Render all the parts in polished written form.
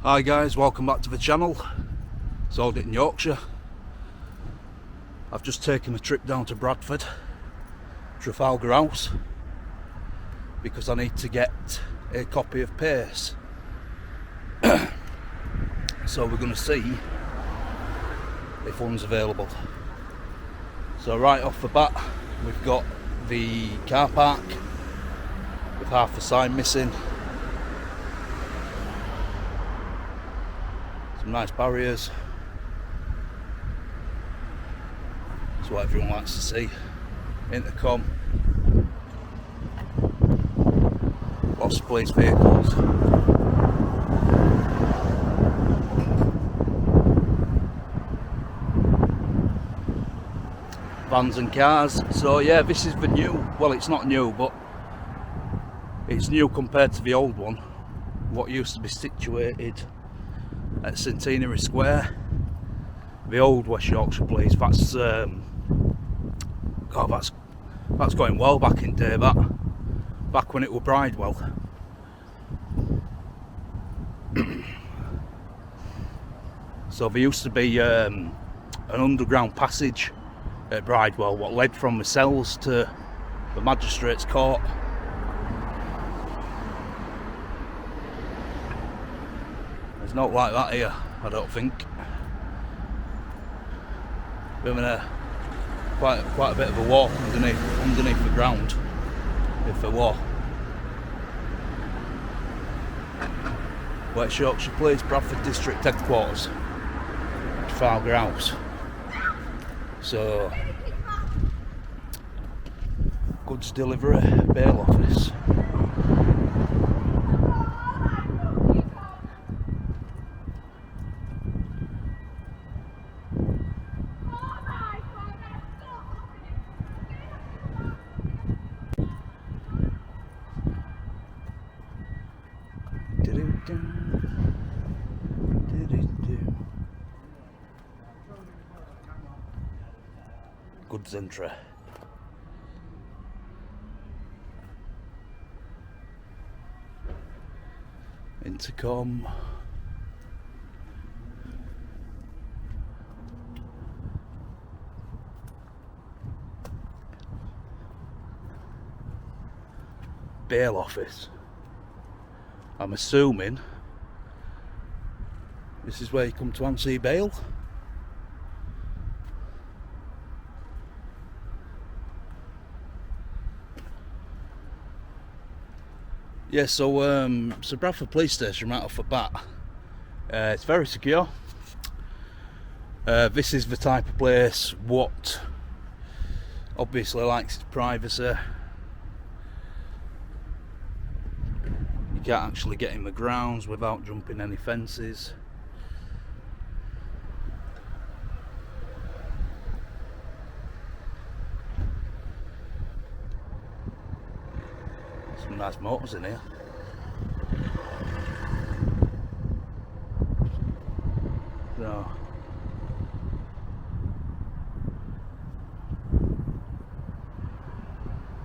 Hi guys, welcome back to the channel. It's Audit in Yorkshire. I've just taken a trip down to Bradford, Trafalgar House, because I need to get a copy of Pace. So we're going to see if one's available. So right off the bat, we've got the car park with half the sign missing. Some nice barriers. That's what everyone likes to see. Intercom. Lots of police vehicles. Vans and cars. So yeah, this is the new, well, it's not new, but it's new compared to the old one. What used to be situated at Centenary Square, the old West Yorkshire Police. That's that's going well back in day. That back when it were Bridewell. So there used to be an underground passage at Bridewell, what led from the cells to the magistrates' court. There's not like that here, I don't think. We're having quite a bit of a walk underneath the ground, if there were. West Yorkshire Police, Bradford District Headquarters, Trafalgar House. So, goods delivery, bail office. Goods entry. Intercom. Bail office. I'm assuming this is where you come to answer your bail. Yeah, so Bradford Police Station right off the bat, it's very secure. This is the type of place what obviously likes its privacy. You can't actually get in the grounds without jumping any fences. Some nice motors in here. So,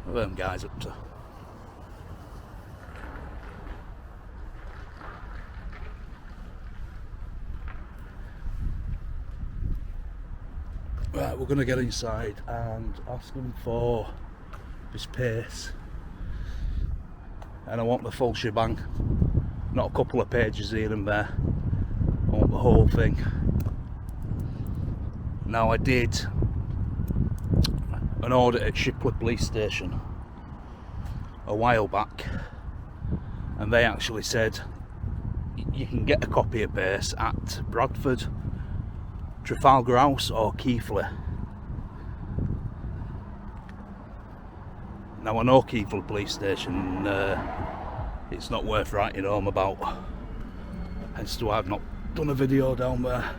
what are them guys up to? Right, we're going to get inside and ask them for this Pace. And I want the full shebang, not a couple of pages here and there. I want the whole thing. Now, I did an audit at Shipley Police Station a while back, and they actually said you can get a copy of Pace at Bradford, Trafalgar House or Keighley. Now, I know Keighley Police Station, it's not worth writing home about, hence why I've not done a video down there.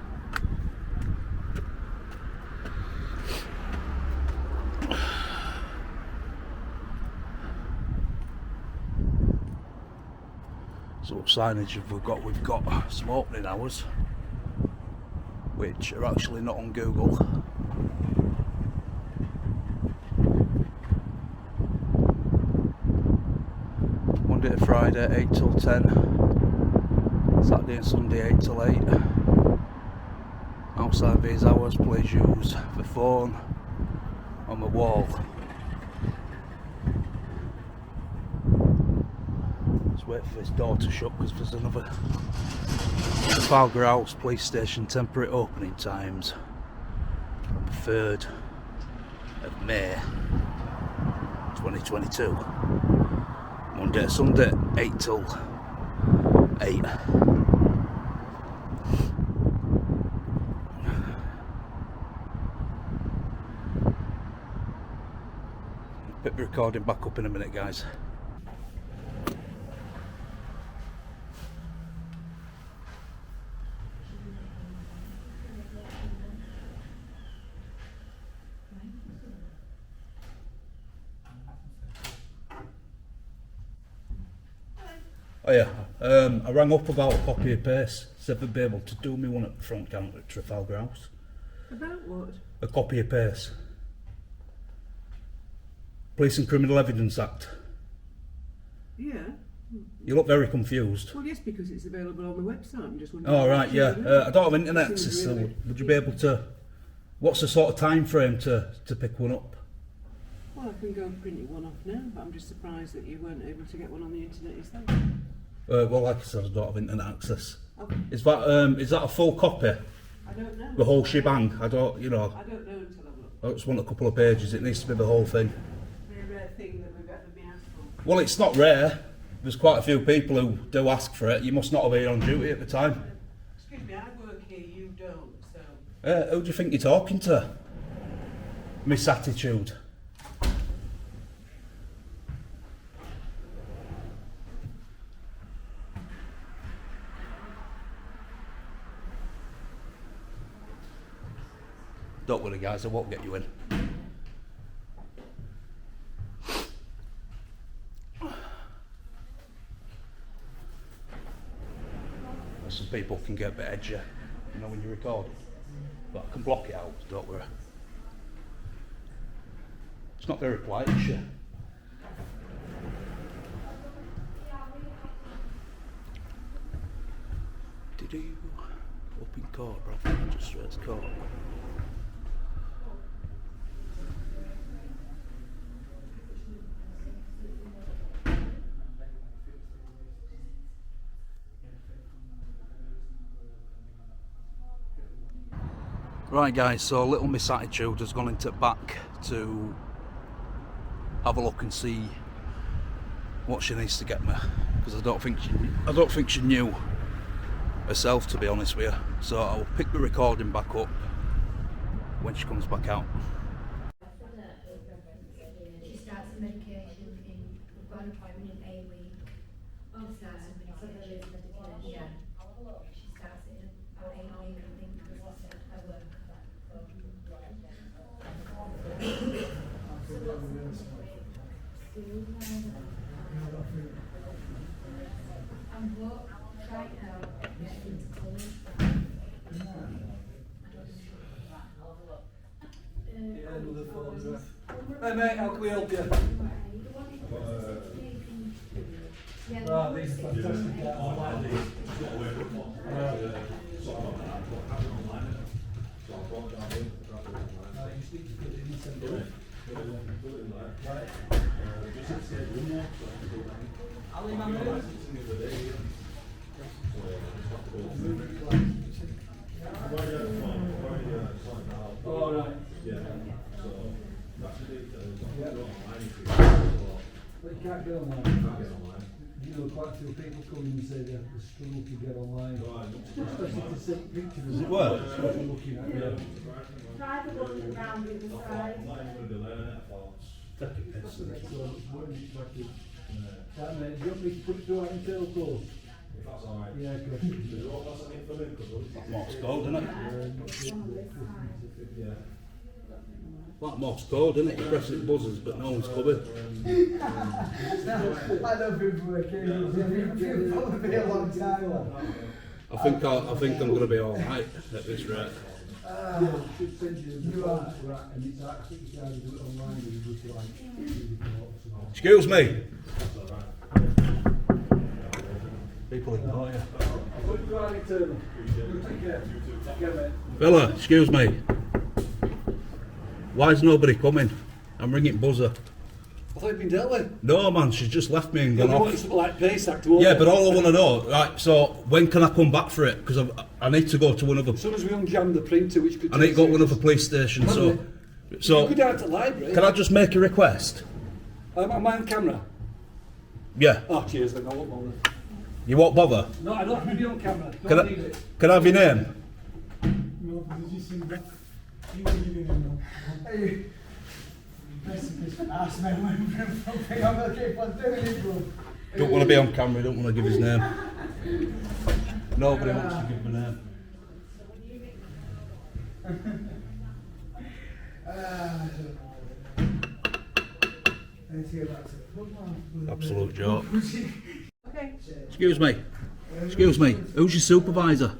So what signage have we got? We've got some opening hours, which are actually not on Google. Monday to Friday, 8 till 10. Saturday and Sunday 8 till 8. Outside these hours, please use the phone on the wall. Let's wait for this door to shut because there's another. Trafalgar House Police Station temporary opening times from the 3rd of May 2022. Monday to Sunday 8 till 8. Pick the recording back up in a minute, guys. Oh yeah, I rang up about a copy of pace. Said they'd be able to do me one at the front counter at Trafalgar House. About what? A copy of pace. Police and Criminal Evidence Act. Yeah. You look very confused. Well, yes, because it's available on the website. I'm just wondering. Oh right, yeah. I don't have internet access, so would you be able to? What's the sort of time frame to pick one up? Well, I can go and print you one off now, but I'm just surprised that you weren't able to get one on the internet yourself. Well, like I said, I don't have internet access. Okay. Is that a full copy? I don't know. The whole shebang? I don't know I don't know until I've looked. I just want a couple of pages. It needs to be the whole thing. Very rare thing that we've ever been asked for. Well, it's not rare. There's quite a few people who do ask for it. You must not have been on duty at the time. Excuse me, I work here, you don't, so. Who do you think you're talking to? Miss Attitude. Don't worry, guys, I won't get you in. Some people can get a bit edgy, you know, when you record. But I can block it out, don't worry. It's not very polite, is she? Did you up in court, bro? Magistrate's court. Right guys, so little Miss Attitude has gone into back to have a look and see what she needs to get me, because I don't think she knew herself, to be honest with you. So I'll pick the recording back up when she comes back out. She starts the medication we've got an appointment in a week. She starts the medication. Yeah. She starts it in about 8 weeks, I think, because I work. And what right now, Hey mate, how can we help you? These are fantastic online. All right. But you can't get online. You know, quite a few people come in and say they struggle to get online. Especially to see pictures. Does it work? That's what we're looking at. Yeah. Try the one around the other side. Take a piss. So it's more interactive. Right, mate, do you want me to put it through our internal code? That's alright. Yeah, good. Like Morse code, isn't it? Yeah. Like Morse code, isn't it? You press it, buzzes, but no one's coming. I don't think we're okay. Probably be a long time. I think I'm going to be all right at this rate. Yeah, should send you the forms for that, and it's I think you can either do it online or you just like do the reports. Excuse me. People ignore you. I'll put you right in turn. You take care. Get mate. Fella, excuse me. Why is nobody coming? I'm ringing Buzzer. I thought you'd been dealt with. No man, she's just left me and You gone wanted off. something like Paysack to Yeah, but all I want to know, right, so when can I come back for it? Because I need to go to another... As soon as we unjam the printer, which could I need to go to another police station, so... You So, go down to the library. can I just make a request? Am I on camera? Yeah. Oh, cheers, then I won't bother. You won't bother? No, I don't have to be on camera. Can Don't need I, it. can I have your name? No, because you see that you didn't know. Hey, basically, ask me when I'm gonna keep on doing it, bro. Don't want to be on camera, don't want to give his name. Nobody wants to give my name. Let's hear about it. Absolute joke. Okay. Excuse me. Excuse me. Who's your supervisor?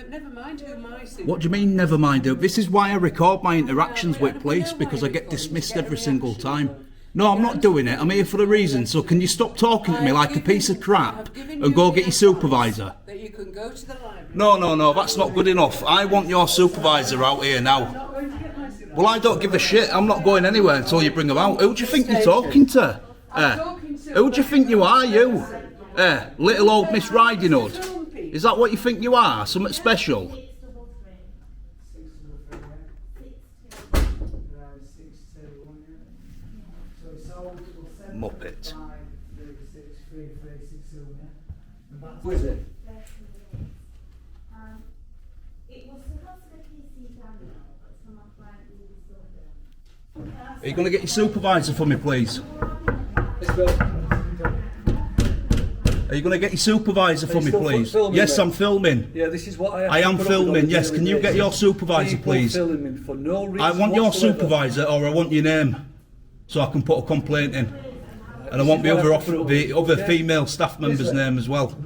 Never mind who my super. What do you mean, never mind? This is why I record my interactions with police, because I get dismissed every single time. No, I'm not doing it. I'm here for a reason. So can you stop talking to me like a piece of crap and go get your supervisor? That you can go to the library. No, that's not good enough. I want your supervisor out here I'm now. not going to get my supervisor. Well, I don't give a shit. I'm not going anywhere until you bring him out. Who do you think you're talking to? Who do you think you are, you? Little old Miss Riding Hood. Is that what you think you are? Something special? Muppet. Who is it? It was supposed to be PC down, but some of my client Are you going to get your supervisor for me, please? It's Bill. Are you going to get your supervisor for Are you me, still please? filming, Yes, mate? I'm filming. Yeah, this is what I have I to am put up with on filming, a yes. daily Can you get basis. your supervisor, People please? filming for no reason I want your whatsoever. supervisor, or I want your name, so I can put a complaint in. And I want the other female staff member's name as well.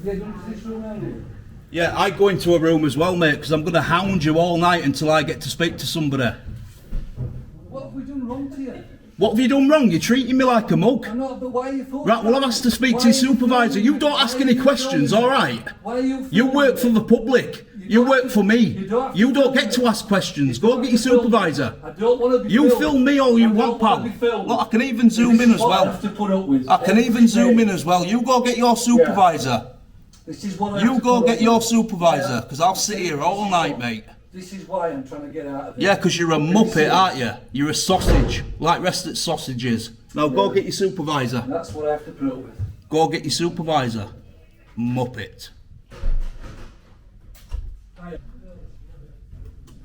Yeah, you want this room now, do you? Yeah, I go into a room as well, mate, because I'm going to hound you all night until I get to speak to somebody. What have we done wrong to you? What have you done wrong? You're treating me like a mug. I know, but why are you for? Right, well, I've asked to speak to your supervisor. You don't ask any questions, all right? Why are you? You work for the public. You work for me. You don't get to ask questions. Go get your supervisor. I don't want to be You filmed. film me all you I don't want, pal. wanna be filmed. Look, I can even zoom in as This is what I well. have to put up with. I can even zoom in as well. You go get your supervisor. This is what I have You to go put get up your with. supervisor, because I'll sit here all night, mate. This is why I'm trying to get out of it. Yeah, because you're a muppet, aren't you? You're a sausage, like rest at sausages. Now go get your supervisor. And that's what I have to put up with. Go get your supervisor. Muppet.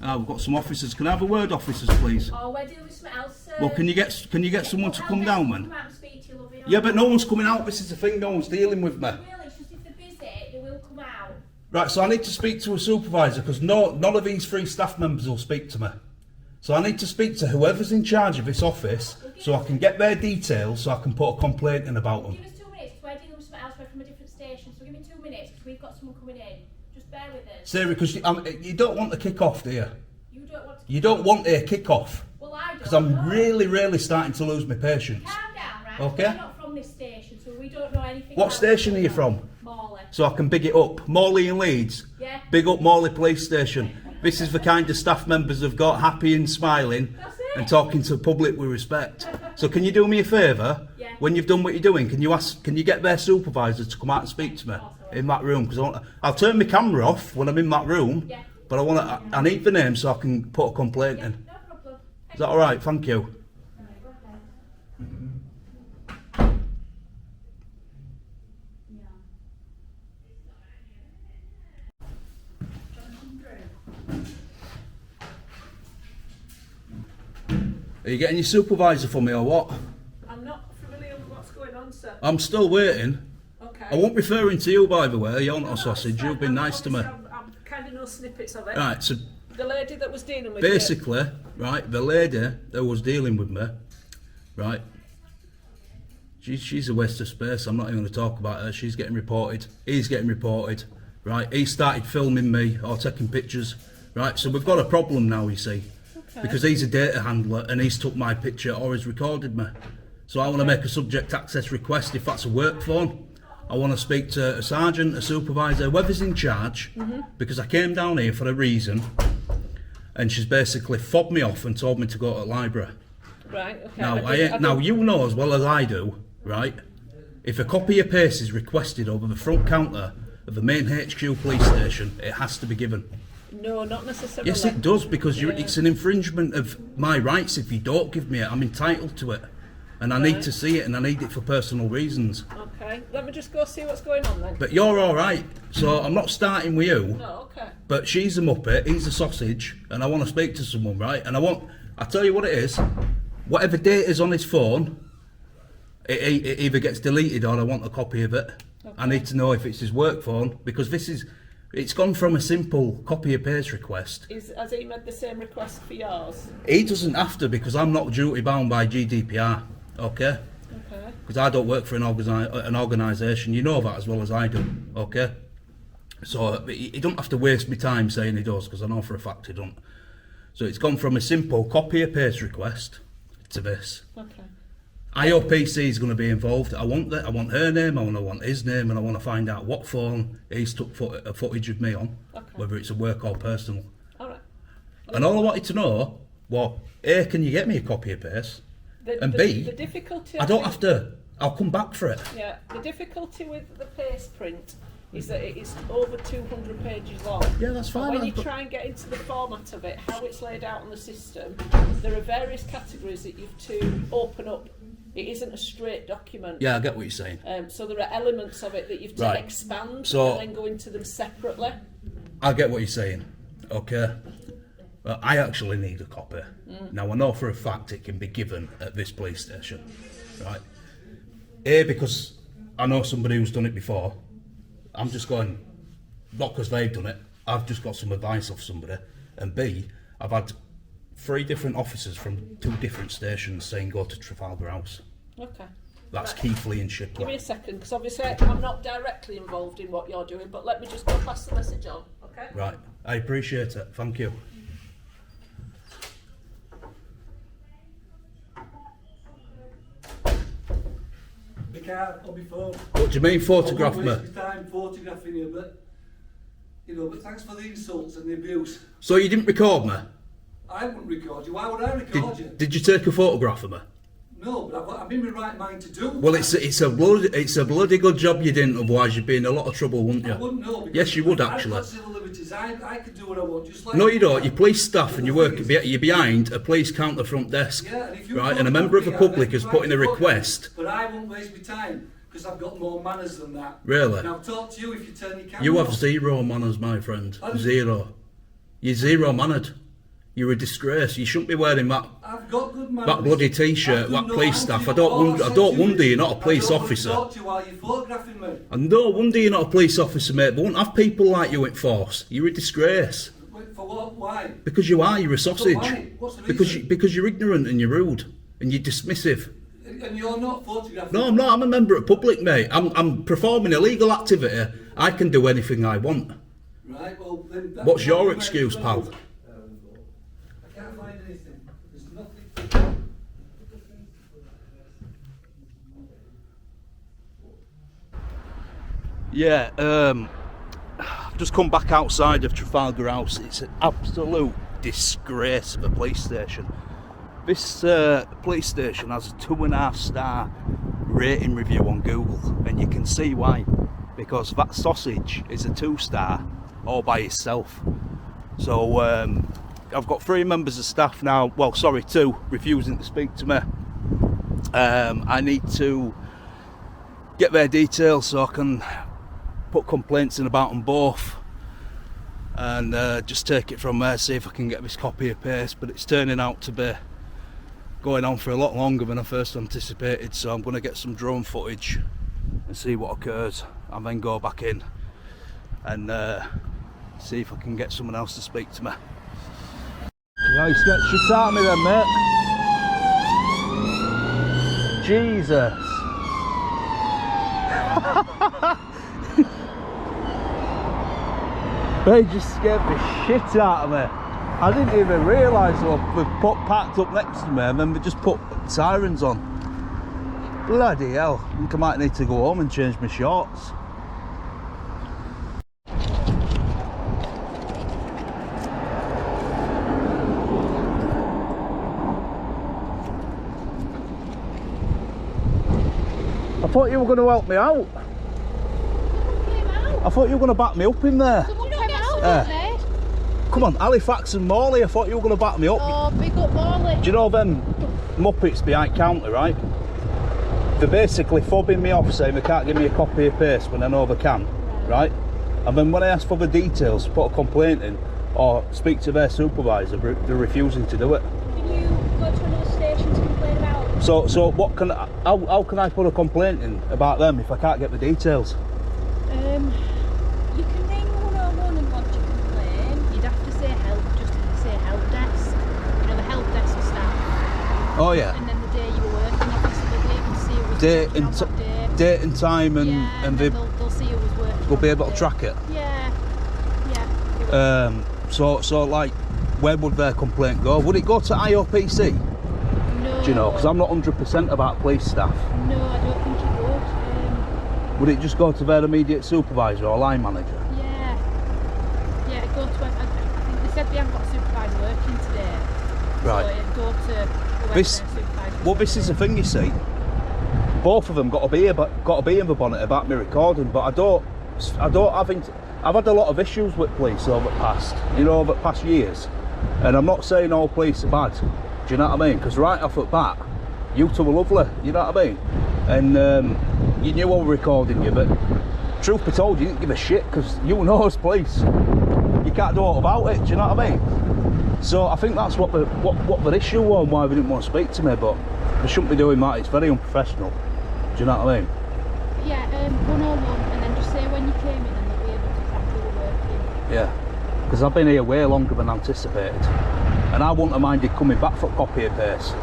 Ah, we've got some officers. Can I have a word, officers, please? Oh, we're dealing with something else, sir. Well, can you get someone to come down, Come man? out and speak to you, lovely. Yeah, but no one's coming out. This is the thing. No one's dealing with me. Really, it's just if they're busy, they will come out. Right, so I need to speak to a supervisor because none of these three staff members will speak to me. So I need to speak to whoever's in charge of this office so I can get their details so I can put a complaint in about them. Give us 2 minutes, because we're dealing with something else, we're from a different station, so give me 2 minutes, because we've got someone coming in. Just bear with us. Sarah, because you don't want the kick-off, do you? You don't want to... You don't want a kick-off. Well, I don't. Because I'm no. really starting to lose my patience. Calm down, right? Okay. We're not from this station, so we don't know anything What about station it. are you from? Morley. So I can big it up. Morley and Leeds. Yeah. Big up Morley Police Station. This is the kind of staff members have got, happy and smiling That's it. and talking to the public with respect. So can you do me a favour? Yeah. When you've done what you're doing, can you get their supervisor to come out and speak to me in that room? Because I'll turn my camera off when I'm in that room. Yeah. But I need the name so I can put a complaint Yeah, in. no problem. Is that all right? Thank you. Are you getting your supervisor for me or what? I'm not familiar with what's going on, sir. I'm still waiting. Okay. I won't referring to you, by the way. You're not a sausage. You've been nice to me. I'm kind of know snippets of it. Right, so The lady that was dealing with basically, right, the lady that was dealing with me, right, she's a waste of space. I'm not even going to talk about her. She's getting reported. He's getting reported. Right, he started filming me or taking pictures. Right, so we've got a problem now, you see. Because he's a data handler and he's took my picture or he's recorded me. So I want to make a subject access request if that's a work phone. I want to speak to a sergeant, a supervisor, whoever's in charge, because I came down here for a reason, and she's basically fobbed me off and told me to go to the library. Right, okay. Now, you know as well as I do, right? If a copy of paste is requested over the front counter of the main HQ police station, it has to be given. No, not necessarily. Yes, it does, because it's an infringement of my rights if you don't give me it. I'm entitled to it. And I need to see it, and I need it for personal reasons. Okay, let me just go see what's going on then. But you're all right, so I'm not starting with you. No, okay. But she's a muppet, he's a sausage, and I want to speak to someone, right? And I tell you what it is, whatever data's on his phone, it either gets deleted or I want a copy of it. Okay. I need to know if it's his work phone, because it's gone from a simple copy and paste request. Has he made the same request for yours? He doesn't have to, because I'm not duty bound by GDPR, okay? Okay. Because I don't work for an organisation, you know that as well as I do, okay? So he don't have to waste my time saying he does, because I know for a fact he don't. So it's gone from a simple copy and paste request to this. Okay. IOPC is going to be involved. I want her name, I want his name, and I want to find out what phone he's took footage of me on, whether it's a work or personal. All right. And all I wanted to know was, A, can you get me a copy of paste? And B, the difficulty I don't have to, I'll come back for it. Yeah, the difficulty with the paste print is that it is over 200 pages long. Yeah, that's fine. And when you try and get into the format of it, how it's laid out on the system, there are various categories that you have to open up. It isn't a straight document. Yeah, I get what you're saying. So there are elements of it that you have to expand and then go into them separately. I get what you're saying, okay? Well, I actually need a copy. Now, I know for a fact it can be given at this police station, right? A, because I know somebody who's done it before. I'm just going, not because they've done it, I've just got some advice off somebody. And B, I've had 3 different officers from 2 different stations saying go to Trafalgar House. Okay. That's Keighley and Give me Shipley. a second, because obviously I'm not directly involved in what you're doing, but let me just go pass the message on, okay? Right, I appreciate it, thank you. Be careful, I'll be phone. What do you mean photograph I me? won't waste my time photographing you, but thanks for the insults and the abuse. So you didn't record me? I wouldn't record you. Why would I record you? Did you take a photograph of me? No, but I'm in my right mind to do. Well, it's a bloody good job you didn't, otherwise you'd be in a lot of trouble, wouldn't you? I wouldn't know. Yes, you would I've actually. got civil liberties. I can do what I want. Just like No, you don't. You're police staff and you're behind a police counter front desk, Yeah, and if you right? And a member of the public has put in a right to request. But I won't waste my time because I've got more manners than that. Really? And I'll talk to you if you turn your camera You have off. 0 manners, my friend. Pardon? 0. You're 0 mannered. You're a disgrace. You shouldn't be wearing that I've got good manners. bloody t-shirt, I've that done no police harm staff. to I you. don't All wonder. I've I said don't to you wonder you're not a is police I don't want to officer. talk to you while you're photographing me. And no wonder you're not a police officer, mate. They won't have people like you in force. You're a disgrace. Wait, for what? Why? Because you are. You're a sausage. why? What's the reason? Because you're ignorant and you're rude and you're dismissive. And you're not photographing. No, I'm not. I'm a member of the public, mate. I'm performing a legal activity. I can do anything I want. Right. Well, then. What's your excuse, pal? I can't find anything. There's nothing. Yeah, I've just come back outside of Trafalgar House. It's an absolute disgrace of a police station. This police station has a 2.5-star rating review on Google, and you can see why. Because that sausage is a 2-star all by itself. So I've got 3 members of staff now, well sorry 2, refusing to speak to me. I need to get their details so I can put complaints in about them both and just take it from there, see if I can get this copy of paste. But it's turning out to be going on for a lot longer than I first anticipated, so I'm going to get some drone footage and see what occurs, and then go back in and see if I can get someone else to speak to me. Nice, get shit out of me then, mate. Jesus. They just scared the shit out of me. I didn't even realise they were packed up next to me, and then they just put sirens on. Bloody hell, I think I might need to go home and change my shorts. I thought you were going to help me out. I thought you were going to back me up in there. Come on, Halifax and Morley, I thought you were going to back me up. Oh, big up Morley. Do you know them Muppets behind counter, right? They're basically fobbing me off saying they can't give me a copy of paste when I know they can, right? And then when I ask for the details, put a complaint in or speak to their supervisor, they're refusing to do it. Can you go to another station to complain about? So what can how can I put a complaint in about them if I can't get the details? You can ring 101 and lodge a complaint. You'd have to say help, just say help desk. You know, the help desk staff. Oh yeah. And then the day you were working, obviously they can see who was working on that day. Date and time and Yeah, and they'll see who was working. they'll be on able that to day. track it. Yeah. So like, where would their complaint go? Would it go to IOPC? No. Do you know? Because I'm not 100% about police staff. No, I don't think it would. Would it just go to their immediate supervisor or line manager? Yeah, it'd go to. I think they said they haven't got a supervisor working today. Right. So it'd go to whoever This- their supervisor. Well, this is the thing, you see. Both of them got to be in the bonnet about me recording, but I don't. I've had a lot of issues with police over the past years, and I'm not saying all police are bad. Do you know what I mean? Because right off the bat, you two were lovely. You know what I mean? And you knew I was recording you, but truth be told, you didn't give a shit because you know as police, you can't do all about it. Do you know what I mean? So I think that's what the issue was, and why they didn't want to speak to me. But they shouldn't be doing that. It's very unprofessional. Do you know what I mean? Yeah, 101, and then just say when you came in and they'll be able to track who were working. Yeah. Because I've been here way longer than anticipated, and I wouldn't have minded coming back for a copy of paste.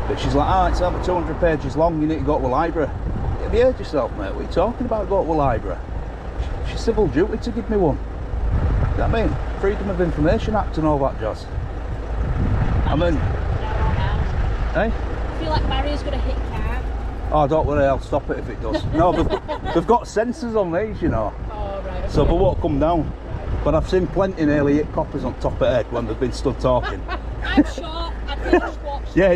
But she's like, it's over 200 pages long, you need to go to the library. Have you heard yourself, mate? What are you talking about, go to the library? She's civil duty to give me one. You know what I mean? Freedom of Information Act and all that jazz. I mean... Eh? I feel like Barry's going to hit card. Oh, don't worry, I'll stop it if it does. No, they've got sensors on these, you know. Oh, right. So they won't come down. But I've seen plenty nearly hit coppers on top of head when they've been stood talking. I'm short. I'd really just watch. Yeah,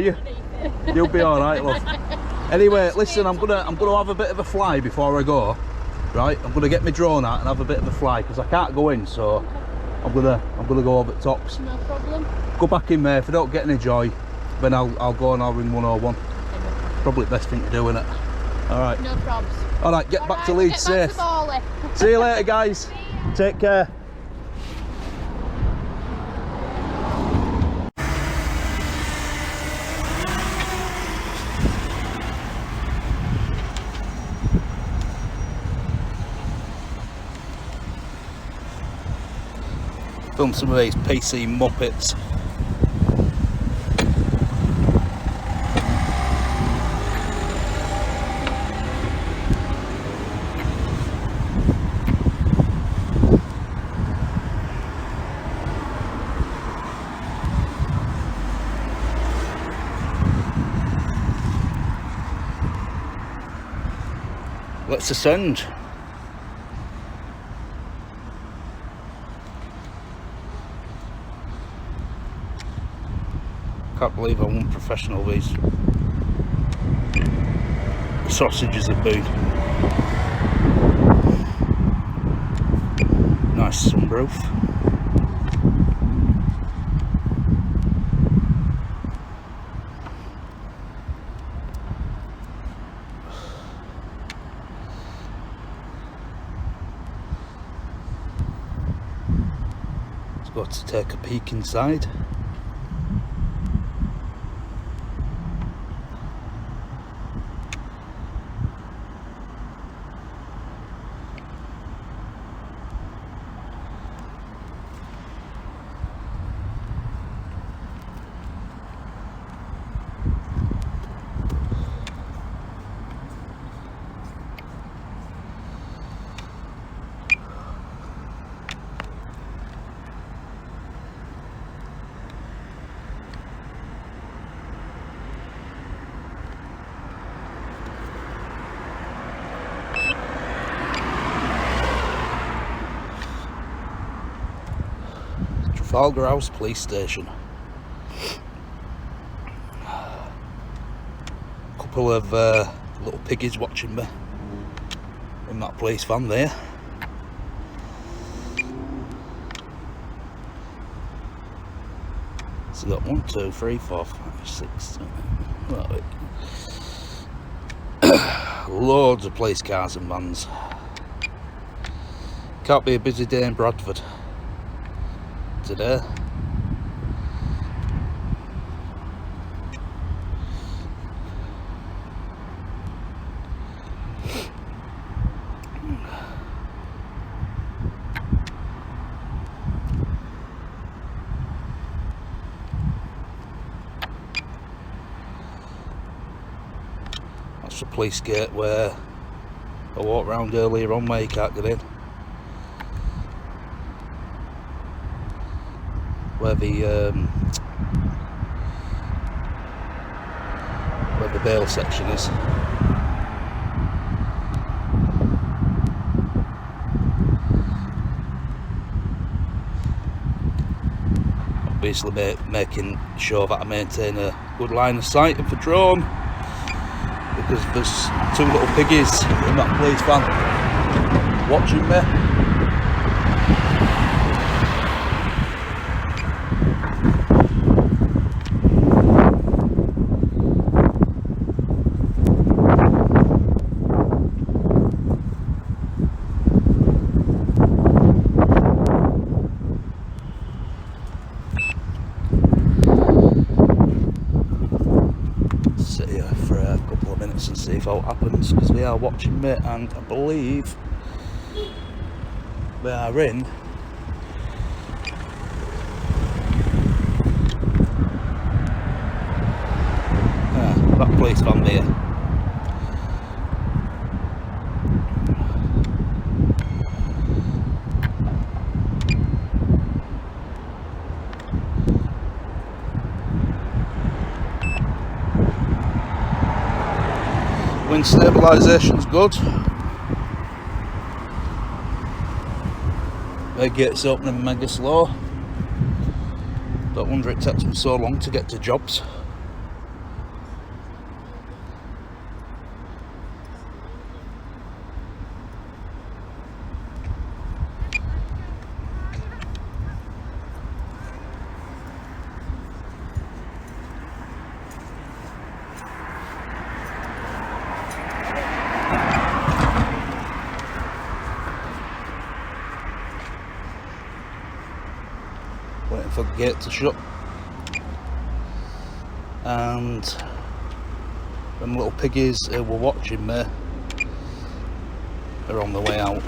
you'll be all right, love. Anyway, listen, I'm gonna have a bit of a fly before I go. Right, I'm gonna get my drone out and have a bit of a fly because I can't go in, so I'm gonna go over the tops. No problem. Go back in there. If I don't get any joy, then I'll go and I'll ring 101. Probably the best thing to do, innit? All right. No probs. All right, get back to Leeds Get back safe. to Morley. See you later, guys. Take care. Film some of these PC Muppets. Let's ascend. Can't believe how unprofessional these sausages have been. Nice sunroof. Let's go to take a peek inside. Trafalgar House police station. Couple of little piggies watching me in that police van there. So we've got 1, 2, 3, 4, 5, 6, 7, loads of police cars and vans. Can't be a busy day in Bradford today. That's the police gate where I walked round earlier on where you can't get in. Where the bail section is. Obviously making sure that I maintain a good line of sight of the drone, because there's 2 little piggies in that police van watching me. Sit here for a couple of minutes and see if what happens, because they are watching me, and I believe they are in that police van there. Wind stabilisation's good. Their gates opening mega slow. Don't wonder it takes them so long to get to jobs. Waiting for the gate to shut, and them little piggies who were watching me are on the way out.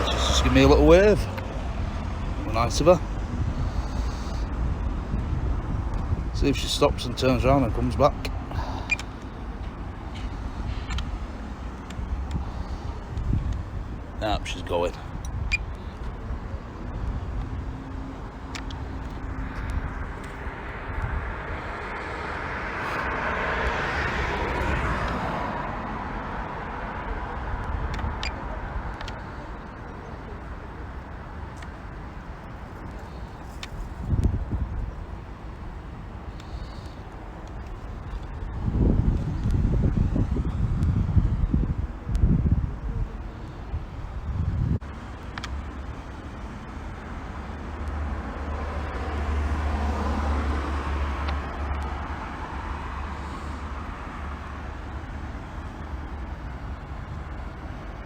She's just give me a little wave. Nice of her. See if she stops and turns around and comes back. Nah, she's going.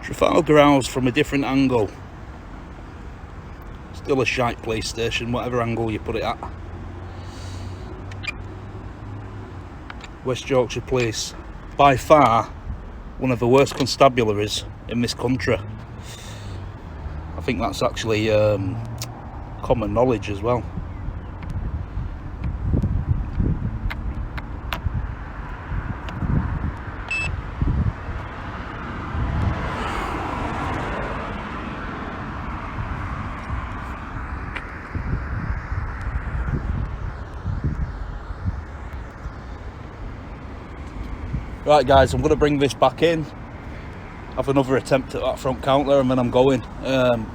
Trafalgar House from a different angle. Still a shite police station, whatever angle you put it at. West Yorkshire Police, by far one of the worst constabularies in this country. I think that's actually common knowledge as well. Right guys, I'm going to bring this back in have another attempt at that front counter and then I'm going.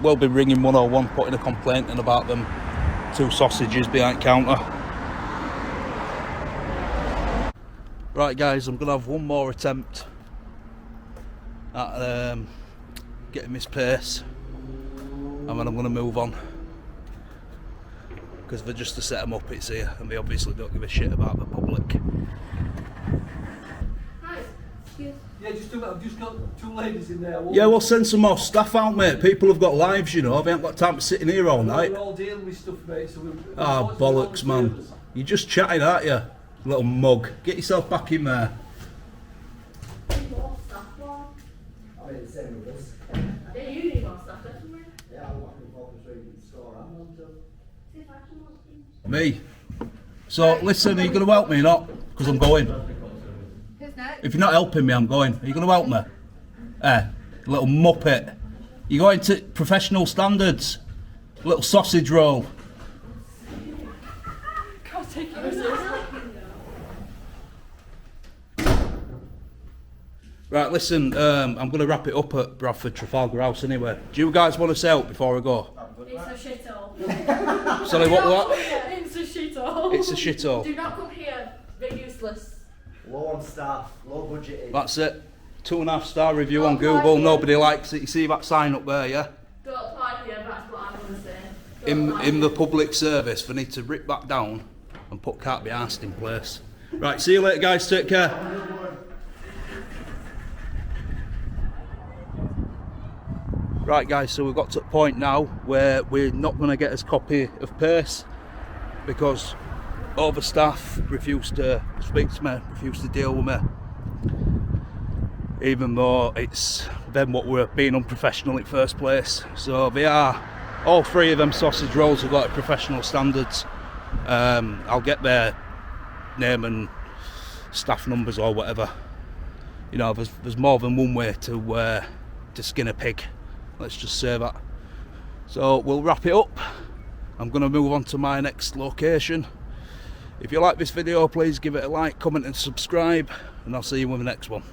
We'll be ringing 101, putting a complaint in about them 2 sausages behind counter. Right guys, I'm gonna have one more attempt at getting this pace and then I'm gonna move on, because they're just to set them up, it's here, and they obviously don't give a shit about the public. Yeah, just do it. I've just got 2 ladies in there. Yeah, we'll send some more staff out, mate. People have got lives, you know. They ain't got time to sit in here all night. We're all dealing with stuff, mate. So Ah, bollocks, man. You're just chatting, aren't you? Little mug. Get yourself back in there. I mean, the same with us. Yeah, you need more stuff, don't you? Yeah, I'm walking for the street and store. I'm on to. Me. So, listen, are you going to help me or not? Because I'm going. Who's next? If you're not helping me, I'm going. Are you going to help me? Little muppet. You're going to professional standards. Little sausage roll. Can't take it seriously. Right, listen, I'm going to wrap it up at Bradford Trafalgar House anyway. Do you guys want us out before I go? It's a shithole. Sorry, what? It's a shithole. It's a shithole. Do not come here. They're useless. Low on staff, low budgeted. That's it. 2.5-star review on Google. Nobody likes it. You see that sign up there, yeah? Don't apply here, that's what I'm going to say. In the public service, they need to rip that down and put can't be arsed in place. Right, see you later, guys. Take care. Right, guys, so we've got to the point now where we're not going to get his copy of pace because all the staff refused to speak to me, refused to deal with me, even though it's them what were being unprofessional in first place. So they are, all 3 of them sausage rolls have got professional standards. I'll get their name and staff numbers or whatever. You know, there's more than one way to skin a pig. Let's just say that. So we'll wrap it up. I'm going to move on to my next location. If you like this video, please give it a like, comment and subscribe, and I'll see you in the next one.